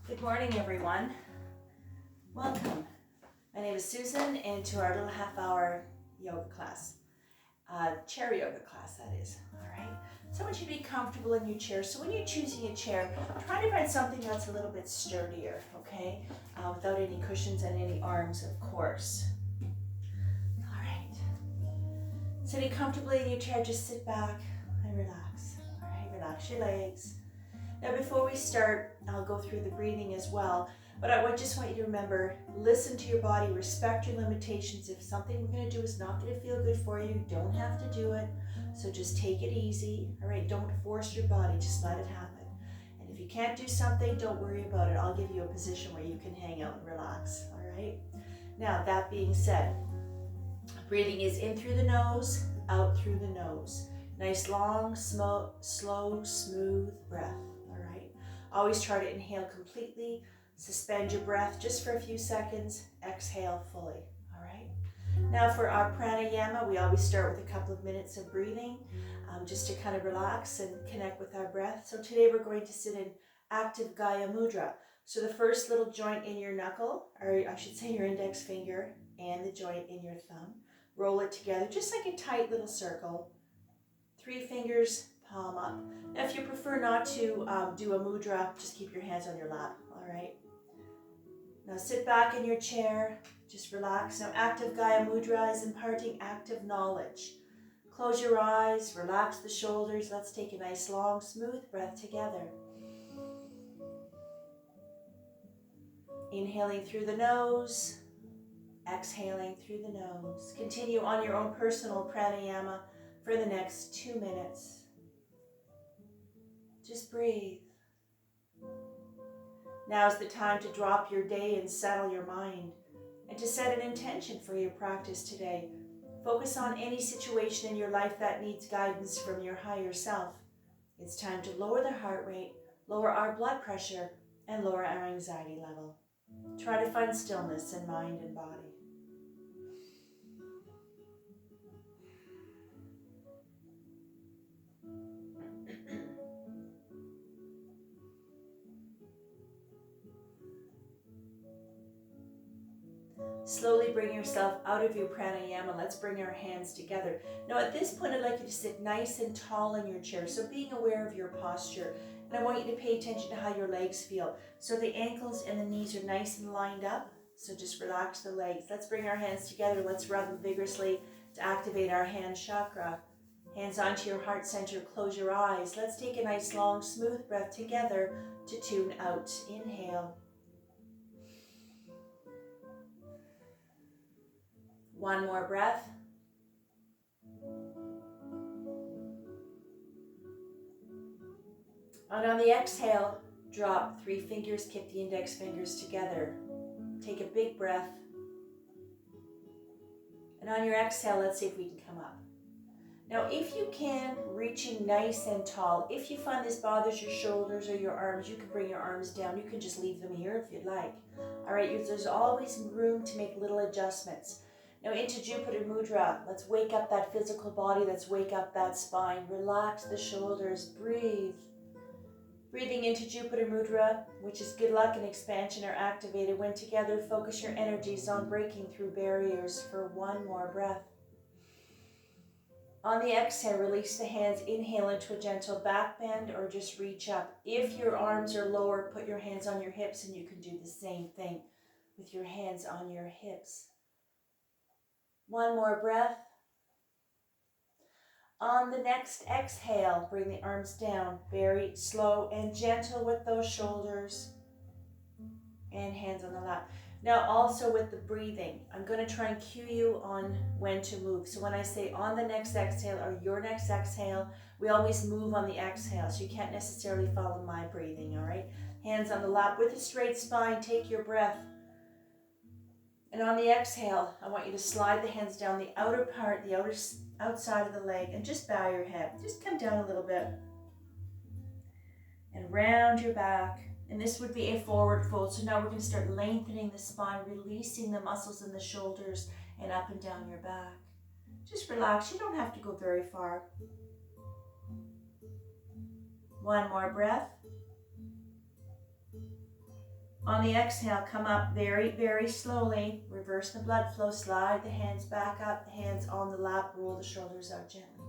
Good morning, everyone. Welcome. My name is Susan, and to our little half-hour yoga class, chair yoga class, that is. All right. So I want you to be comfortable in your chair. So when you're choosing a chair, try to find something that's a little bit sturdier, okay? Without any cushions and any arms, of course. All right. Sitting comfortably in your chair, just sit back and relax. All right, relax your legs. Now before we start, I'll go through the breathing as well, but I just want you to remember, listen to your body, respect your limitations. If something we're going to do is not going to feel good for you, you don't have to do it, so just take it easy, all right? Don't force your body, just let it happen. And if you can't do something, don't worry about it. I'll give you a position where you can hang out and relax, all right? Now, that being said, breathing is in through the nose, out through the nose. Nice, long, slow, smooth breath. Always try to inhale completely, suspend your breath just for a few seconds, exhale fully, all right? Now for our pranayama, we always start with a couple of minutes of breathing, just to kind of relax and connect with our breath. So today we're going to sit in active Gaya Mudra. So the first little joint in your knuckle, or I should say your index finger, and the joint in your thumb, roll it together just like a tight little circle. 3 fingers, palm up. Now, if you prefer not to do a mudra, just keep your hands on your lap, all right? Now, sit back in your chair, just relax. Now, active Gaya Mudra is imparting active knowledge. Close your eyes, relax the shoulders. Let's take a nice, long, smooth breath together. Inhaling through the nose, exhaling through the nose. Continue on your own personal pranayama for the next 2 minutes. Just breathe. Now is the time to drop your day and settle your mind, and to set an intention for your practice today. Focus on any situation in your life that needs guidance from your higher self. It's time to lower the heart rate, lower our blood pressure, and lower our anxiety level. Try to find stillness in mind and body. Slowly bring yourself out of your pranayama. Let's bring our hands together. Now at this point, I'd like you to sit nice and tall in your chair. So being aware of your posture. And I want you to pay attention to how your legs feel. So the ankles and the knees are nice and lined up. So just relax the legs. Let's bring our hands together. Let's rub them vigorously to activate our hand chakra. Hands onto your heart center. Close your eyes. Let's take a nice long smooth breath together to tune out. Inhale. One more breath. And on the exhale, drop 3 fingers, kick the index fingers together. Take a big breath. And on your exhale, let's see if we can come up. Now, if you can, reaching nice and tall. If you find this bothers your shoulders or your arms, you can bring your arms down. You can just leave them here if you'd like. All right, there's always room to make little adjustments. Now into Jupiter Mudra, let's wake up that physical body, let's wake up that spine, relax the shoulders, breathe. Breathing into Jupiter Mudra, which is good luck and expansion, are activated. When together, focus your energies on breaking through barriers for one more breath. On the exhale, release the hands, inhale into a gentle back bend or just reach up. If your arms are lower, put your hands on your hips and you can do the same thing with your hands on your hips. One more breath. On the next exhale, bring the arms down, very slow and gentle with those shoulders and hands on the lap. Now also with the breathing, I'm going to try and cue you on when to move. So when I say on the next exhale or your next exhale, we always move on the exhale. So you can't necessarily follow my breathing, all right? Hands on the lap with a straight spine, take your breath. And on the exhale, I want you to slide the hands down the outer part, the outside of the leg, and just bow your head. Just come down a little bit. And round your back. And this would be a forward fold. So now we're going to start lengthening the spine, releasing the muscles in the shoulders and up and down your back. Just relax. You don't have to go very far. One more breath. On the exhale, come up very, very slowly. Reverse the blood flow. Slide the hands back up, the hands on the lap. Roll the shoulders out gently.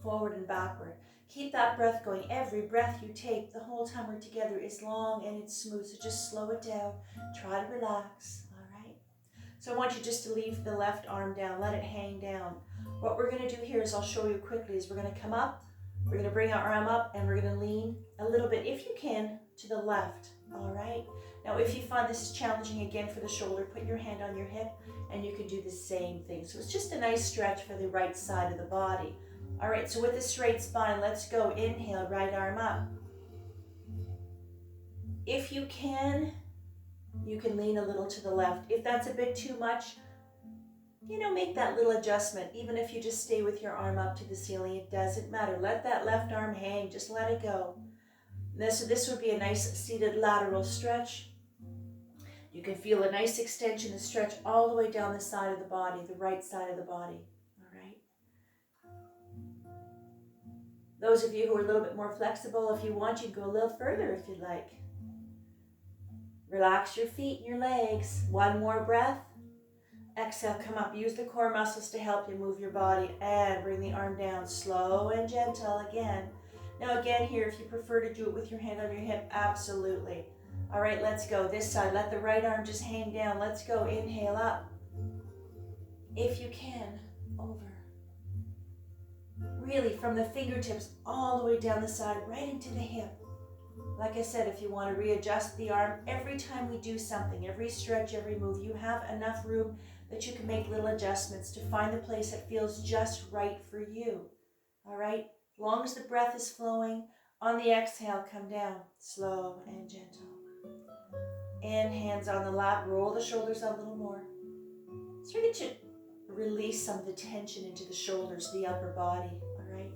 Forward and backward. Keep that breath going. Every breath you take, the whole time we're together, is long and it's smooth. So just slow it down. Try to relax. All right. So I want you just to leave the left arm down. Let it hang down. What we're going to do here is, I'll show you quickly, is we're going to come up. We're going to bring our arm up and we're going to lean a little bit, if you can, to the left. All right. Now, if you find this is challenging again for the shoulder, put your hand on your hip and you can do the same thing. So it's just a nice stretch for the right side of the body. All right, so with a straight spine, let's go. Inhale, right arm up. If you can lean a little to the left. If that's a bit too much, make that little adjustment. Even if you just stay with your arm up to the ceiling, it doesn't matter. Let that left arm hang, just let it go. So this would be a nice seated lateral stretch. You can feel a nice extension and stretch all the way down the side of the body, the right side of the body. All right. Those of you who are a little bit more flexible, if you want, you can go a little further if you'd like. Relax your feet and your legs. One more breath. Exhale, come up. Use the core muscles to help you move your body, and bring the arm down, slow and gentle again. Now again here, if you prefer to do it with your hand on your hip, absolutely. All right, let's go. This side, let the right arm just hang down. Let's go. Inhale up. If you can, over. Really from the fingertips all the way down the side, right into the hip. Like I said, if you want to readjust the arm, every time we do something, every stretch, every move, you have enough room that you can make little adjustments to find the place that feels just right for you. All right? As long as the breath is flowing, on the exhale, come down, slow and gentle. And hands on the lap, roll the shoulders a little more. Start to release some of the tension into the shoulders, the upper body. All right?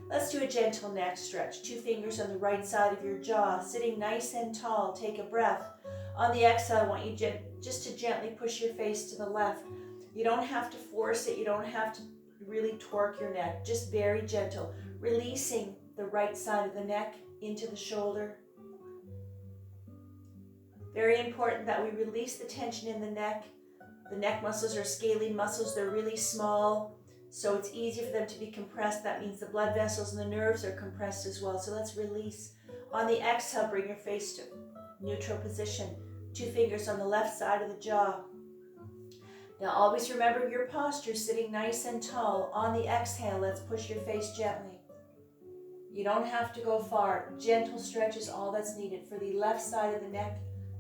Let's do a gentle neck stretch. 2 fingers on the right side of your jaw, sitting nice and tall. Take a breath. On the exhale, I want you just to gently push your face to the left. You don't have to force it. You don't have to really torque your neck. Just very gentle. Releasing the right side of the neck into the shoulder. Very important that we release the tension in the neck. The neck muscles are scalene muscles. They're really small, so it's easy for them to be compressed. That means the blood vessels and the nerves are compressed as well. So let's release. On the exhale, bring your face to neutral position. 2 fingers on the left side of the jaw. Now always remember your posture, sitting nice and tall. On the exhale, let's push your face gently. You don't have to go far. Gentle stretch is all that's needed for the left side of the neck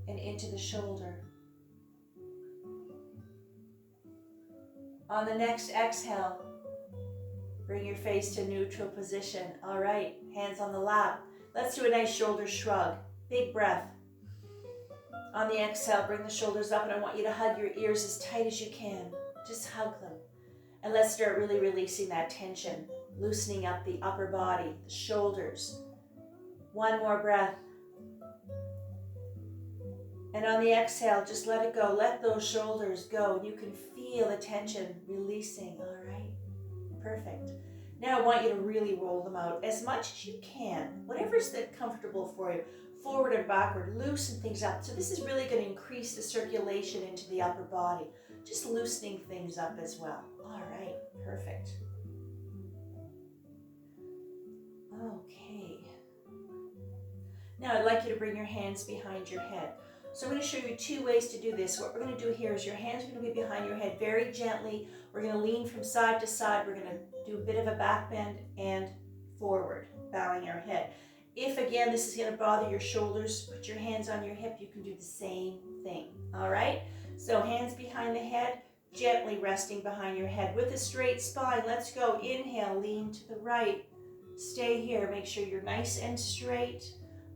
and into the shoulder. On the next exhale, bring your face to neutral position. All right, hands on the lap. Let's do a nice shoulder shrug. Big breath. On the exhale, bring the shoulders up, and I want you to hug your ears as tight as you can. Just hug them. And let's start really releasing that tension, loosening up the upper body, the shoulders. One more breath. And on the exhale, just let it go. Let those shoulders go. And you can feel the tension releasing. All right. Perfect. Now I want you to really roll them out as much as you can. Whatever's comfortable for you. Forward and backward. Loosen things up. So this is really going to increase the circulation into the upper body. Just loosening things up as well. All right. Perfect. Okay. Now I'd like you to bring your hands behind your head. So I'm going to show you 2 ways to do this. What we're going to do here is your hands are going to be behind your head very gently. We're going to lean from side to side. We're going to do a bit of a back bend and forward, bowing our head. If, again, this is going to bother your shoulders, put your hands on your hip. You can do the same thing. All right? So hands behind the head, gently resting behind your head with a straight spine. Let's go. Inhale, lean to the right. Stay here. Make sure you're nice and straight.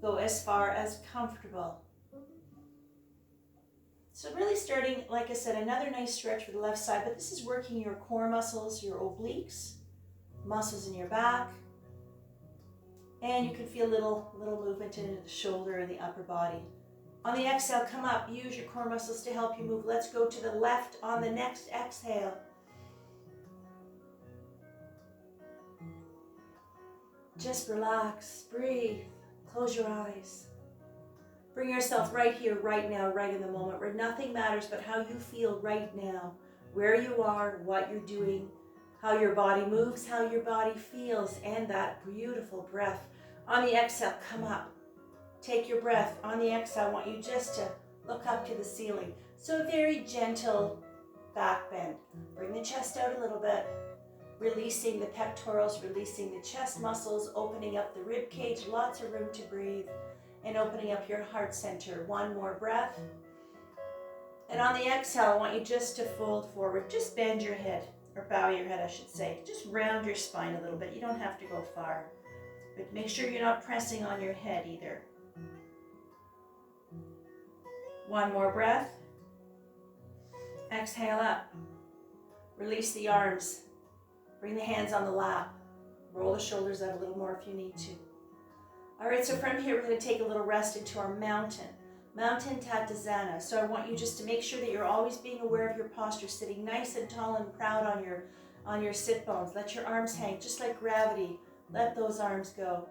Go as far as comfortable. So really starting, like I said, another nice stretch for the left side, but this is working your core muscles, your obliques, muscles in your back, and you can feel little movement into the shoulder and the upper body. On the exhale, come up, use your core muscles to help you move. Let's go to the left on the next exhale. Just relax, breathe, close your eyes. Bring yourself right here, right now, right in the moment, where nothing matters but how you feel right now, where you are, what you're doing, how your body moves, how your body feels, and that beautiful breath. On the exhale, come up. Take your breath. On the exhale, I want you just to look up to the ceiling. So a very gentle back bend. Bring the chest out a little bit, releasing the pectorals, releasing the chest muscles, opening up the rib cage, lots of room to breathe, and opening up your heart center. One more breath. And on the exhale, I want you just to fold forward. Just bend your head, or bow your head, I should say. Just round your spine a little bit. You don't have to go far. But make sure you're not pressing on your head either. One more breath. Exhale up. Release the arms. Bring the hands on the lap. Roll the shoulders out a little more if you need to. All right, so from here, we're going to take a little rest into our mountain Tadasana. So I want you just to make sure that you're always being aware of your posture, sitting nice and tall and proud on your sit bones. Let your arms hang, just like gravity. Let those arms go.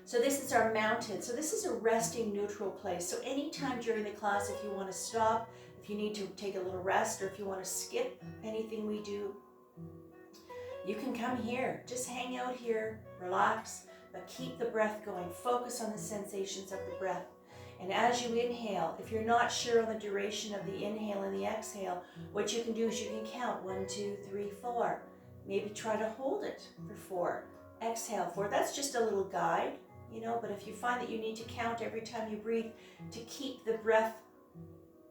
So this is our mountain. So this is a resting neutral place. So anytime during the class, if you want to stop, if you need to take a little rest, or if you want to skip anything we do, you can come here. Just hang out here, relax, but keep the breath going. Focus on the sensations of the breath. And as you inhale, if you're not sure on the duration of the inhale and the exhale, what you can do is you can count 1, 2, 3, 4. Maybe try to hold it for 4. Exhale 4. That's just a little guide, but if you find that you need to count every time you breathe to keep the breath,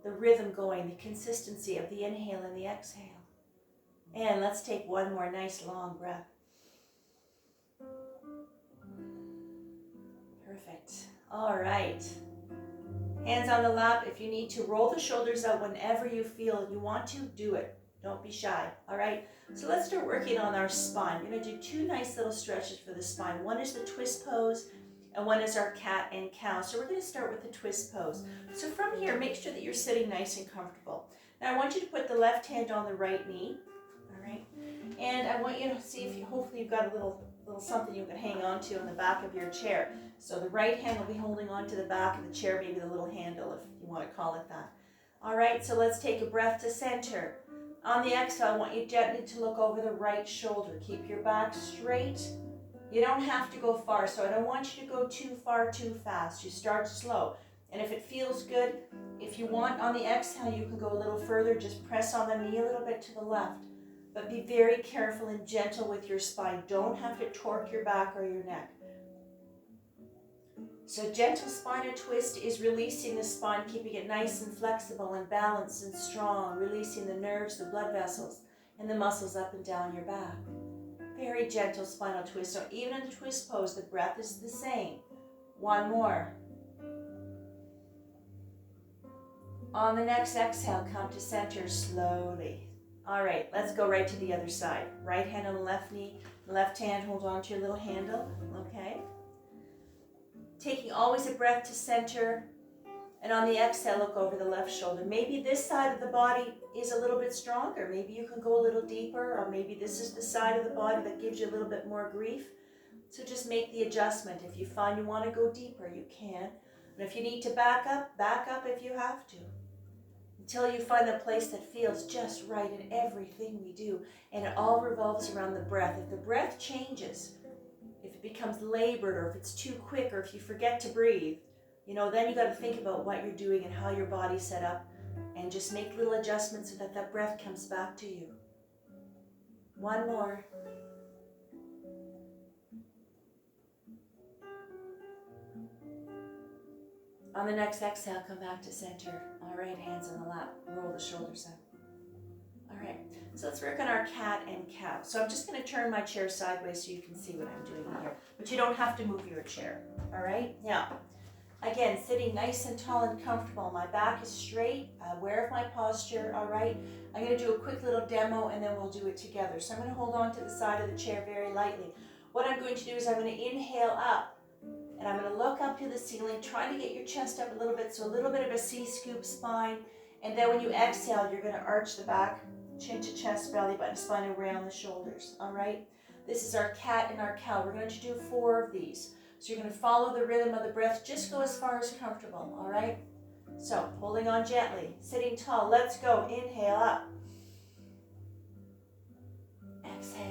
the rhythm going, the consistency of the inhale and the exhale. And let's take one more nice long breath. Perfect. All right. Hands on the lap. If you need to, roll the shoulders out whenever you feel you want to, do it. Don't be shy, all right? So let's start working on our spine. We're going to do 2 nice little stretches for the spine. One is the twist pose, and one is our cat and cow. So we're going to start with the twist pose. So from here, make sure that you're sitting nice and comfortable. Now I want you to put the left hand on the right knee, all right? And I want you to see if hopefully you've got a little something you can hang on to on the back of your chair. So the right hand will be holding on to the back of the chair, maybe the little handle if you want to call it that. All right, so let's take a breath to center. On the exhale, I want you gently to look over the right shoulder. Keep your back straight. You don't have to go far, so I don't want you to go too far too fast. You start slow. And if it feels good, if you want on the exhale, you can go a little further. Just press on the knee a little bit to the left. But be very careful and gentle with your spine. Don't have to torque your back or your neck. So gentle spinal twist is releasing the spine, keeping it nice and flexible and balanced and strong, releasing the nerves, the blood vessels, and the muscles up and down your back. Very gentle spinal twist. So even in the twist pose, the breath is the same. One more. On the next exhale, come to center slowly. All right, let's go right to the other side. Right hand on the left knee, left hand hold on to your little handle, okay? Taking always a breath to center, and on the exhale, look over the left shoulder. Maybe this side of the body is a little bit stronger. Maybe you can go a little deeper, or maybe this is the side of the body that gives you a little bit more grief. So just make the adjustment. If you find you want to go deeper, you can. And if you need to back up if you have to. Until you find the place that feels just right in everything we do. And it all revolves around the breath. If the breath changes, if it becomes labored, or if it's too quick, or if you forget to breathe, then you got to think about what you're doing and how your body's set up, and just make little adjustments so that that breath comes back to you. One more. On the next exhale, come back to center. All right, hands on the lap. Roll the shoulders up. All right, so let's work on our cat and cow. So I'm just going to turn my chair sideways so you can see what I'm doing here. But you don't have to move your chair. All right? Now, again, sitting nice and tall and comfortable. My back is straight, aware of my posture. All right? I'm going to do a quick little demo, and then we'll do it together. So I'm going to hold on to the side of the chair very lightly. What I'm going to do is I'm going to inhale up. And I'm going to look up to the ceiling, trying to get your chest up a little bit, so a little bit of a C-scoop spine. And then when you exhale, you're going to arch the back, chin to chest, belly button, spine around the shoulders. All right? This is our cat and our cow. We're going to do 4 of these. So you're going to follow the rhythm of the breath. Just go as far as comfortable, all right? So holding on gently, sitting tall. Let's go. Inhale up. Exhale.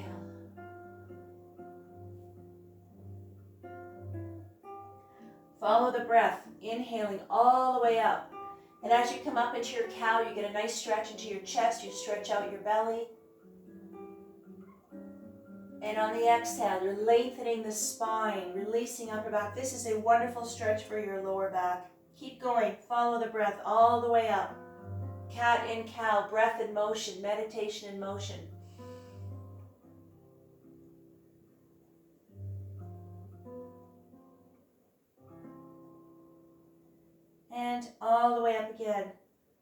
Follow the breath, inhaling all the way up. And as you come up into your cow, you get a nice stretch into your chest. You stretch out your belly. And on the exhale, you're lengthening the spine, releasing upper back. This is a wonderful stretch for your lower back. Keep going. Follow the breath all the way up. Cat and cow, breath in motion, meditation in motion. And all the way up again.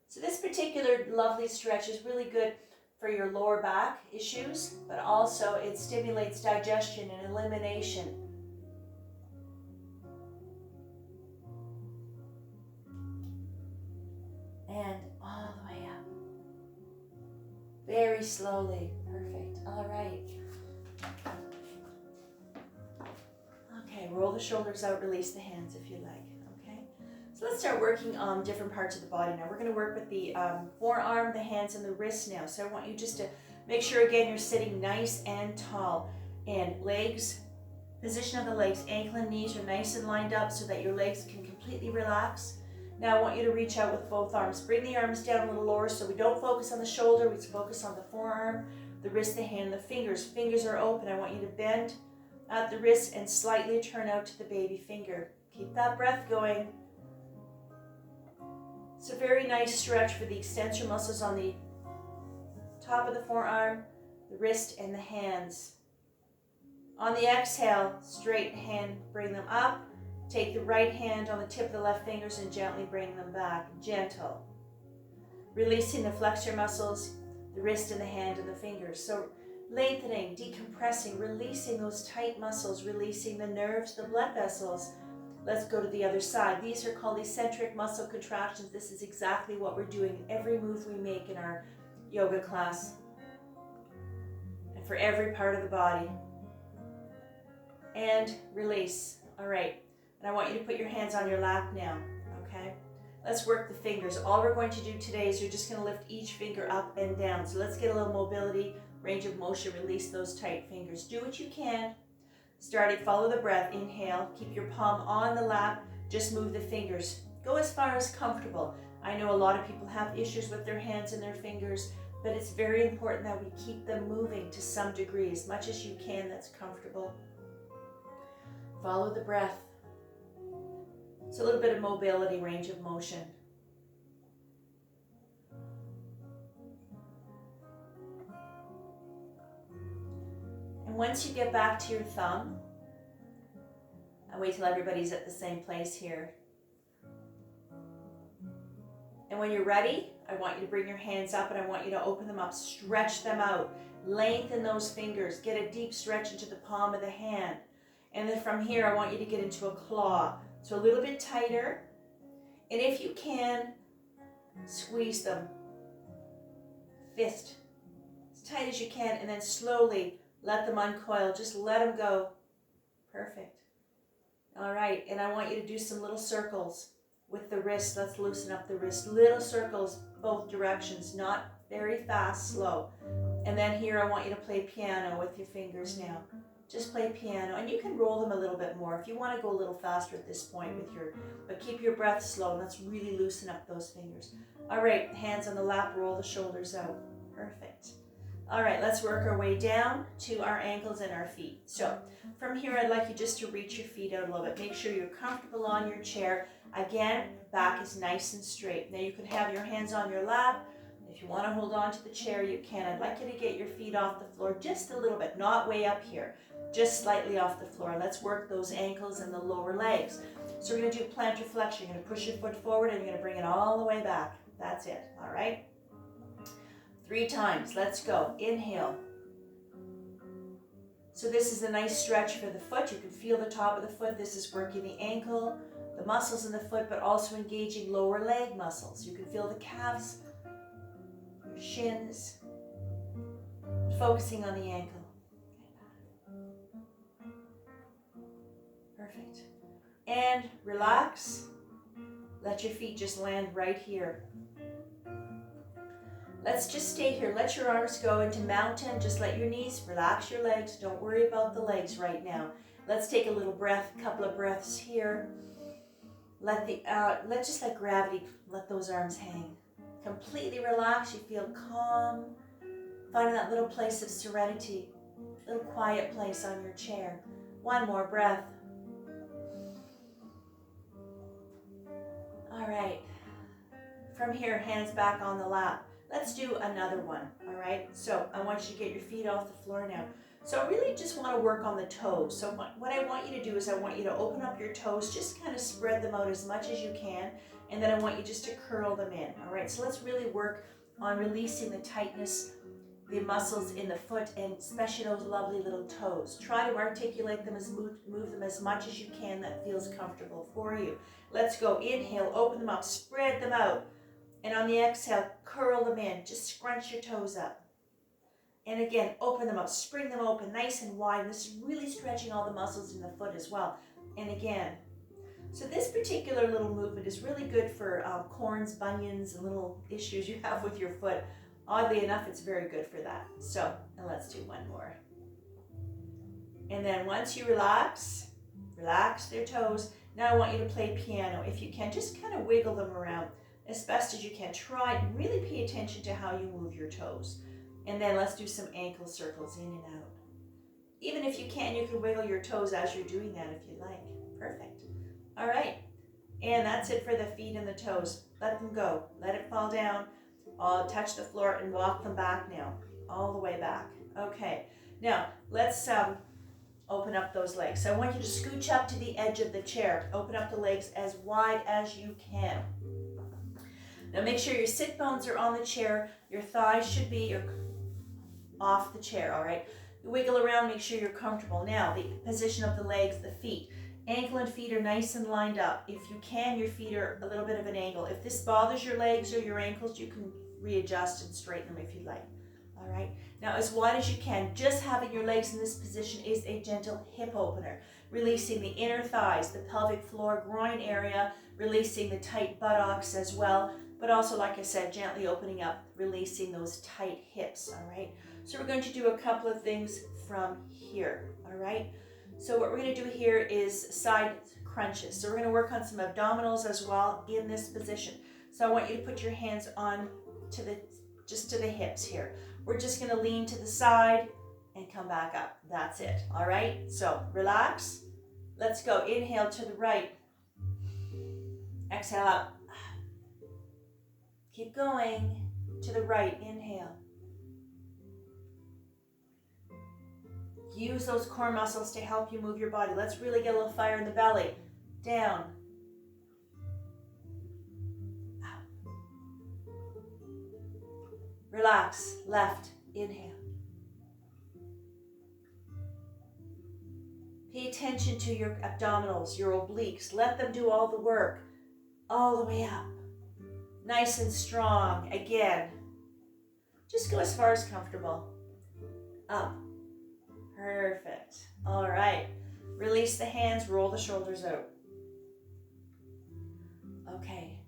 So this particular lovely stretch is really good for your lower back issues, but also it stimulates digestion and elimination. And all the way up. Very slowly. Perfect. All right. Okay, roll the shoulders out, release the hands if you like. So let's start working on different parts of the body now. We're going to work with the forearm, the hands, and the wrists now. So I want you just to make sure, again, you're sitting nice and tall. And legs, position of the legs, ankle and knees are nice and lined up so that your legs can completely relax. Now I want you to reach out with both arms. Bring the arms down a little lower so we don't focus on the shoulder. We focus on the forearm, the wrist, the hand, the fingers. Fingers are open. I want you to bend at the wrist and slightly turn out to the baby finger. Keep that breath going. It's a very nice stretch for the extensor muscles on the top of the forearm, the wrist, and the hands. On the exhale, straight hand, bring them up. Take the right hand on the tip of the left fingers and gently bring them back. Gentle. Releasing the flexor muscles, the wrist and the hand and the fingers. So lengthening, decompressing, releasing those tight muscles, releasing the nerves, the blood vessels. Let's go to the other side. These are called eccentric muscle contractions. This is exactly what we're doing every move we make in our yoga class. And for every part of the body. And release. All right. And I want you to put your hands on your lap now. Okay? Let's work the fingers. All we're going to do today is you're just going to lift each finger up and down. So let's get a little mobility, range of motion, release those tight fingers. Do what you can. Starting, follow the breath, inhale, keep your palm on the lap, just move the fingers. Go as far as comfortable. I know a lot of people have issues with their hands and their fingers, but it's very important that we keep them moving to some degree, as much as you can that's comfortable. Follow the breath. It's a little bit of mobility, range of motion. And once you get back to your thumb, I wait till everybody's at the same place here. And when you're ready, I want you to bring your hands up and I want you to open them up, stretch them out, lengthen those fingers, get a deep stretch into the palm of the hand. And then from here, I want you to get into a claw. So a little bit tighter. And if you can, squeeze them. Fist. As tight as you can, and then slowly let them uncoil. Just let them go. Perfect. All right, and I want you to do some little circles with the wrist. Let's loosen up the wrist. Little circles both directions, not very fast, slow. And then here I want you to play piano with your fingers now. Just play piano, and you can roll them a little bit more if you want to go a little faster at this point but keep your breath slow, and let's really loosen up those fingers. All right, hands on the lap, roll the shoulders out. Perfect. All right, let's work our way down to our ankles and our feet. So from here, I'd like you just to reach your feet out a little bit. Make sure you're comfortable on your chair. Again, back is nice and straight. Now you can have your hands on your lap. If you want to hold on to the chair, you can. I'd like you to get your feet off the floor just a little bit, not way up here, just slightly off the floor. Let's work those ankles and the lower legs. So we're going to do plantar flexion. You're going to push your foot forward and you're going to bring it all the way back. That's it, all right? 3 times. Let's go. Inhale. So this is a nice stretch for the foot. You can feel the top of the foot. This is working the ankle, the muscles in the foot, but also engaging lower leg muscles. You can feel the calves, your shins, focusing on the ankle. Perfect. Perfect. And relax. Let your feet just land right here. Let's just stay here. Let your arms go into mountain. Just let your knees, relax your legs. Don't worry about the legs right now. Let's take a little breath, a couple of breaths here. Let's just let gravity, let those arms hang. Completely relax. You feel calm. Find that little place of serenity, little quiet place on your chair. One more breath. All right. From here, hands back on the lap. Let's do another one, all right? So I want you to get your feet off the floor now. So I really just want to work on the toes. So what I want you to do is I want you to open up your toes, just kind of spread them out as much as you can, and then I want you just to curl them in, all right? So let's really work on releasing the tightness, the muscles in the foot, and especially those lovely little toes. Try to articulate them, move them as much as you can that feels comfortable for you. Let's go. Inhale, open them up, spread them out. And on the exhale, curl them in. Just scrunch your toes up. And again, open them up, spring them open nice and wide. This is really stretching all the muscles in the foot as well. And again, so this particular little movement is really good for corns, bunions, and little issues you have with your foot. Oddly enough, it's very good for that. So, and let's do one more. And then once you relax their toes. Now I want you to play piano. If you can, just kind of wiggle them around as best as you can. Try and really pay attention to how you move your toes. And then let's do some ankle circles in and out. Even if you can, you can wiggle your toes as you're doing that if you like. Perfect. All right. And that's it for the feet and the toes. Let them go. Let it fall down. Touch the floor and walk them back now. All the way back. Okay. Now, let's open up those legs. So I want you to scooch up to the edge of the chair. Open up the legs as wide as you can. Now make sure your sit bones are on the chair. Your thighs should be off the chair, all right? You wiggle around, make sure you're comfortable. Now, the position of the legs, the feet. Ankle and feet are nice and lined up. If you can, your feet are a little bit of an angle. If this bothers your legs or your ankles, you can readjust and straighten them if you like. All right? Now, as wide as you can, just having your legs in this position is a gentle hip opener. Releasing the inner thighs, the pelvic floor, groin area, releasing the tight buttocks as well. But also, like I said, gently opening up, releasing those tight hips, all right? So we're going to do a couple of things from here, all right? So what we're going to do here is side crunches. So we're going to work on some abdominals as well in this position. So I want you to put your hands on to just to the hips here. We're just going to lean to the side and come back up. That's it, all right? So relax. Let's go. Inhale to the right. Exhale up. Keep going to the right. Inhale. Use those core muscles to help you move your body. Let's really get a little fire in the belly. Down. Out. Relax. Left. Inhale. Pay attention to your abdominals, your obliques. Let them do all the work. All the way up. Nice and strong. Again. Just go as far as comfortable. Up. Perfect. All right. Release the hands, roll the shoulders out. Okay.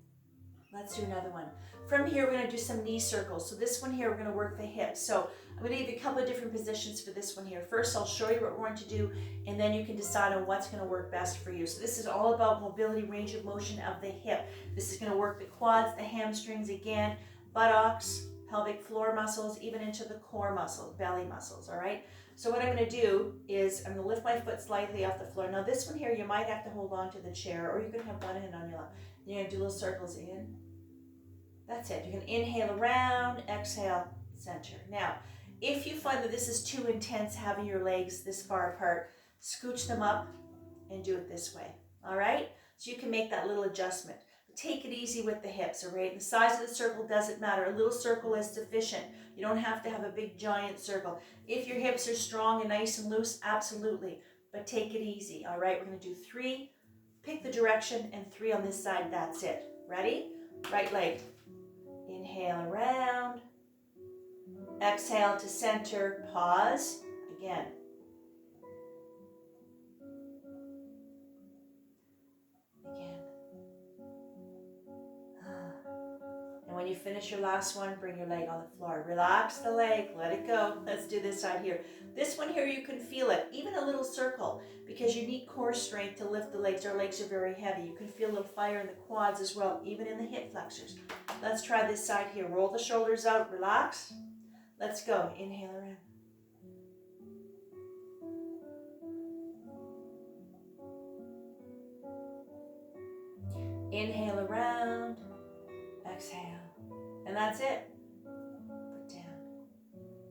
Let's do another one. From here, we're going to do some knee circles. So this one here, we're going to work the hips. So I'm going to give you a couple of different positions for this one here. First, I'll show you what we're going to do, and then you can decide on what's going to work best for you. So this is all about mobility, range of motion of the hip. This is going to work the quads, the hamstrings again, buttocks, pelvic floor muscles, even into the core muscles, belly muscles, all right? So what I'm going to do is I'm going to lift my foot slightly off the floor. Now this one here, you might have to hold on to the chair, or you can have one hand on your lap. You're going to do little circles in. That's it. You're going to inhale around, exhale, center. Now, if you find that this is too intense, having your legs this far apart, scooch them up and do it this way, all right? So you can make that little adjustment. Take it easy with the hips, all right? The size of the circle doesn't matter. A little circle is sufficient. You don't have to have a big giant circle. If your hips are strong and nice and loose, absolutely. But take it easy, all right? We're going to do 3. Pick the direction, and 3 on this side. That's it. Ready? Right leg. Inhale around. Exhale to center. Pause. Again. you finish your last one, bring your leg on the floor. Relax the leg, let it go. Let's do this side here. This one here, you can feel it, even a little circle, because you need core strength to lift the legs. Our legs are very heavy. You can feel a little fire in the quads as well, even in the hip flexors. Let's try this side here. Roll the shoulders out, relax. Let's go. Inhale around. Inhale around, exhale, and that's it. Put down.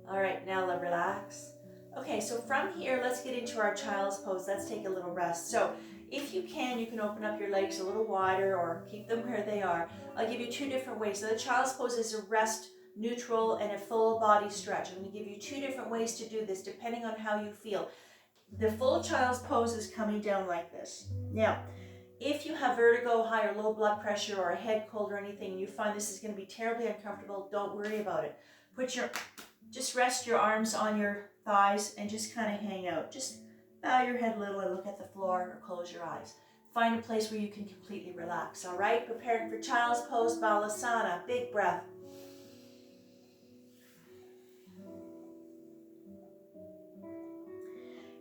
All right, now relax. Okay, so from here, let's get into our child's pose. Let's take a little rest. So if you can open up your legs a little wider or keep them where they are. I'll give you two different ways. So the child's pose is a rest, neutral, and a full body stretch. I'm going to give you two different ways to do this depending on how you feel. The full child's pose is coming down like this. Now, if you have vertigo, high or low blood pressure, or a head cold or anything, and you find this is going to be terribly uncomfortable, don't worry about it. Just rest your arms on your thighs and just kind of hang out. Just bow your head a little and look at the floor or close your eyes. Find a place where you can completely relax, all right? Preparing for child's pose, Balasana. Big breath.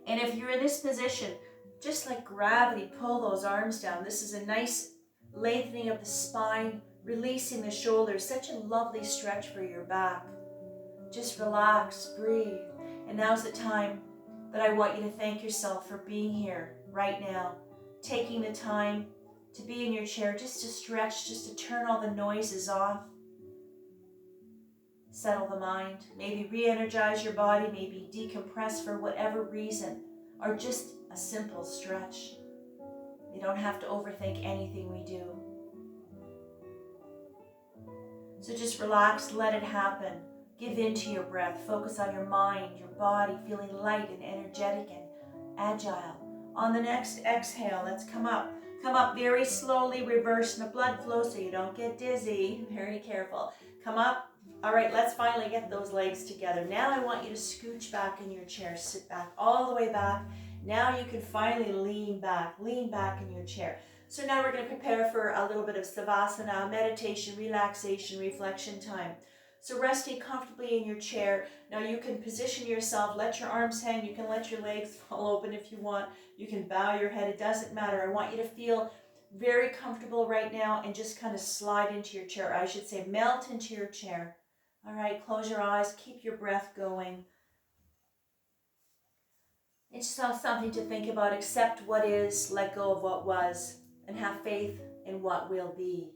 And if you're in this position, just like gravity, pull those arms down. This is a nice lengthening of the spine, releasing the shoulders. Such a lovely stretch for your back. Just relax, breathe. And now's the time that I want you to thank yourself for being here right now. Taking the time to be in your chair, just to stretch, just to turn all the noises off. Settle the mind. Maybe re-energize your body, maybe decompress for whatever reason. Or just a simple stretch. You don't have to overthink anything we do. So just relax, let it happen. Give in to your breath. Focus on your mind, your body, feeling light and energetic and agile. On the next exhale, let's come up. Come up very slowly, reverse the blood flow so you don't get dizzy. Very careful. Come up. All right, let's finally get those legs together. Now I want you to scooch back in your chair. Sit back all the way back. Now you can finally lean back in your chair. So now we're going to prepare for a little bit of Savasana, meditation, relaxation, reflection time. So resting comfortably in your chair. Now you can position yourself, let your arms hang, you can let your legs fall open if you want. You can bow your head, it doesn't matter. I want you to feel very comfortable right now and just kind of slide into your chair. I should say melt into your chair. All right, close your eyes, keep your breath going. It's just something to think about. Accept what is, let go of what was, and have faith in what will be.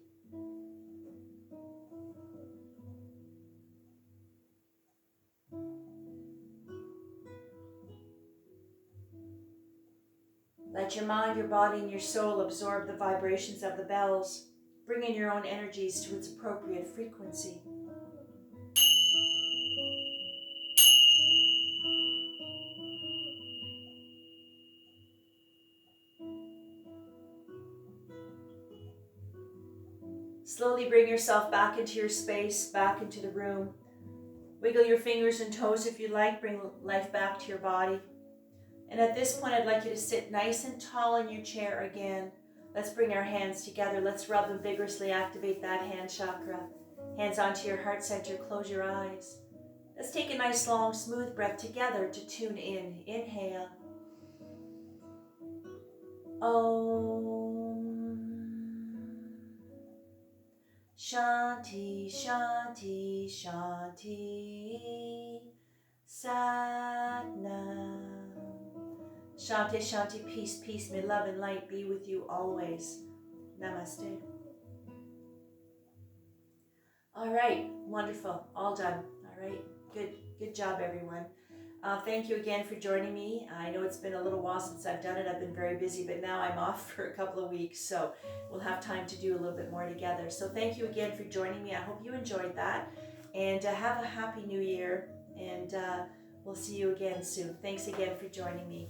Let your mind, your body, and your soul absorb the vibrations of the bells. Bring in your own energies to its appropriate frequency. Slowly bring yourself back into your space, back into the room. Wiggle your fingers and toes if you like. Bring life back to your body. And at this point, I'd like you to sit nice and tall in your chair again. Let's bring our hands together. Let's rub them vigorously. Activate that hand chakra. Hands onto your heart center. Close your eyes. Let's take a nice, long, smooth breath together to tune in. Inhale. Om. Shanti, Shanti, Shanti. Satnam. Shanti, Shanti, peace, peace. May love and light be with you always. Namaste. All right, wonderful. All done. All right, good job, everyone. Thank you again for joining me. I know it's been a little while since I've done it. I've been very busy, but now I'm off for a couple of weeks, so we'll have time to do a little bit more together. So thank you again for joining me. I hope you enjoyed that, and have a happy new year, and we'll see you again soon. Thanks again for joining me.